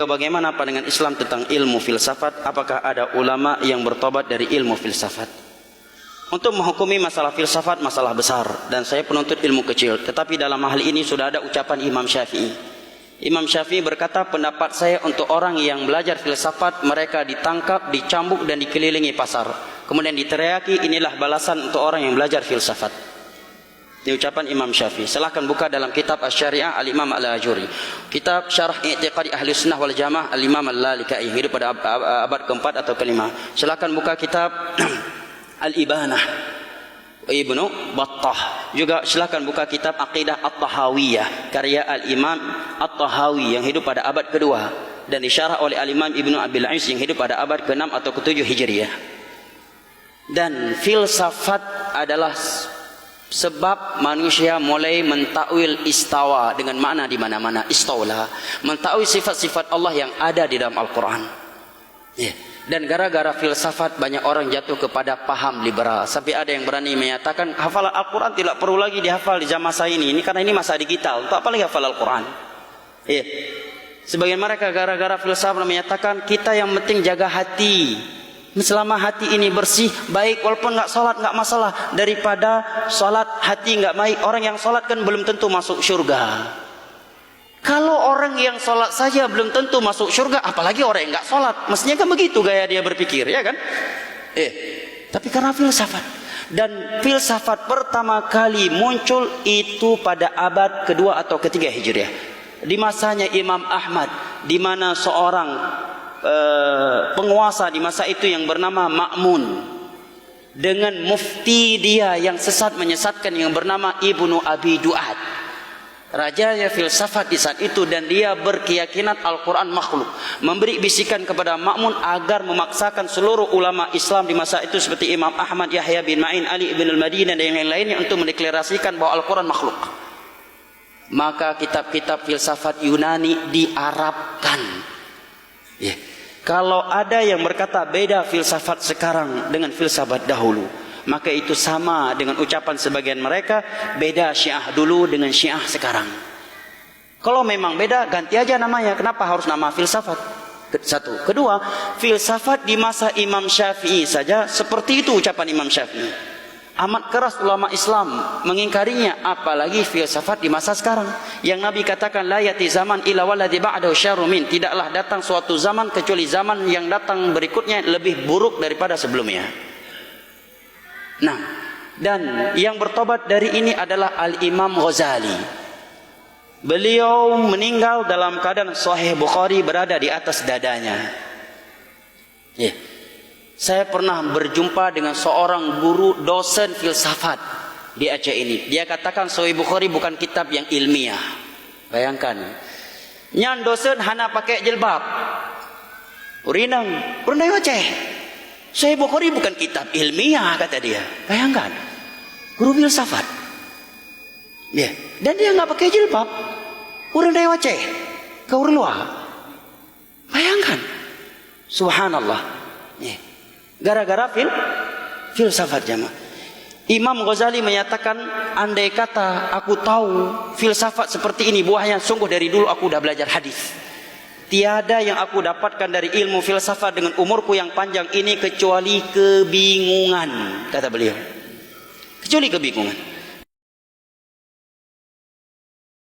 Bagaimana pandangan Islam tentang ilmu filsafat? Apakah ada ulama yang bertobat dari ilmu filsafat? Untuk menghukumi masalah filsafat masalah besar, dan saya penuntut ilmu kecil. Tetapi dalam hal ini sudah ada ucapan Imam Syafi'i. Imam Syafi'i berkata, pendapat saya untuk orang yang belajar filsafat, mereka ditangkap, dicambuk dan dikelilingi pasar. Kemudian diteriaki, inilah balasan untuk orang yang belajar filsafat. Ini ucapan Imam Syafi'i. Silahkan buka dalam kitab Asy-Syari'ah Al-Imam Al-Ajuri. Kitab Syarah I'tiqadi Ahli Sunnah wal Jamaah Al-Imam Al-Lalikai, hidup pada abad keempat atau kelima. Silahkan buka kitab Al-Ibanah Ibnu Battah. Juga silahkan buka kitab Aqidah At-Tahawiyah karya Al-Imam At-Tahawi yang hidup pada abad kedua dan disyarah oleh Al-Imam Ibnu Abil Ais yang hidup pada abad ke-6 atau ke-7 Hijriah. Dan filsafat adalah sebab manusia mulai mentakwil istawa dengan makna di mana-mana, istawla, mentakwil sifat-sifat Allah yang ada di dalam Al-Quran. Dan gara-gara filsafat banyak orang jatuh kepada paham liberal. Sampai ada yang berani menyatakan hafalan Al-Quran tidak perlu lagi dihafal di zaman masa ini. Ini karena ini masa digital, tak apa lagi hafal Al-Quran. Sebagian mereka gara-gara filsafat menyatakan kita yang penting jaga hati. Selama hati ini bersih, baik, walaupun nggak sholat nggak masalah, daripada sholat hati nggak baik. Orang yang sholat kan belum tentu masuk surga. Kalau orang yang sholat saja belum tentu masuk surga, apalagi orang yang nggak sholat. Mestinya kan begitu gaya dia berpikir, ya kan? Tapi karena filsafat. Dan filsafat pertama kali muncul itu pada abad kedua atau ketiga Hijriah. Di masanya Imam Ahmad, di mana seorang penguasa di masa itu yang bernama Ma'mun dengan mufti dia yang sesat menyesatkan yang bernama Ibnu Abi Du'ad, rajanya filsafat di saat itu, dan dia berkeyakinan Al-Quran makhluk, memberi bisikan kepada Ma'mun agar memaksakan seluruh ulama Islam di masa itu seperti Imam Ahmad, Yahya bin Ma'in, Ali bin al-Madinah dan yang lainnya untuk mendeklarasikan bahwa Al-Quran makhluk. Maka kitab-kitab filsafat Yunani diarabkan. Kalau ada yang berkata beda filsafat sekarang dengan filsafat dahulu, maka itu sama dengan ucapan sebagian mereka beda Syiah dulu dengan Syiah sekarang. Kalau memang beda, ganti aja namanya. Kenapa harus nama filsafat? Satu. Kedua, filsafat di masa Imam Syafi'i saja seperti itu ucapan Imam Syafi'i. Amat keras ulama Islam mengingkarinya, apalagi filsafat di masa sekarang. Yang Nabi katakan la yati zaman illa walladhi ba'dahu syarrun min, tidaklah datang suatu zaman kecuali zaman yang datang berikutnya lebih buruk daripada sebelumnya. Nah, dan yang bertobat dari ini adalah Al-Imam Ghazali. Beliau meninggal dalam keadaan Sahih Bukhari berada di atas dadanya. Saya pernah berjumpa dengan seorang guru dosen filsafat di Aceh ini. Dia katakan Sahih Bukhari bukan kitab yang ilmiah. Bayangkan. Nyan dosen hana pakai jilbab. Urinang Aceh. Sahih Bukhari bukan kitab ilmiah kata dia. Bayangkan. Guru filsafat. Dan dia nggak pakai jilbab. Urinang Aceh. Kau luar. Bayangkan. Subhanallah. Gara-gara filsafat jamaah. Imam Ghazali menyatakan, andai kata aku tahu filsafat seperti ini buahnya, sungguh dari dulu aku sudah belajar hadis. Tiada yang aku dapatkan dari ilmu filsafat dengan umurku yang panjang ini kecuali kebingungan, kata beliau. Kecuali kebingungan.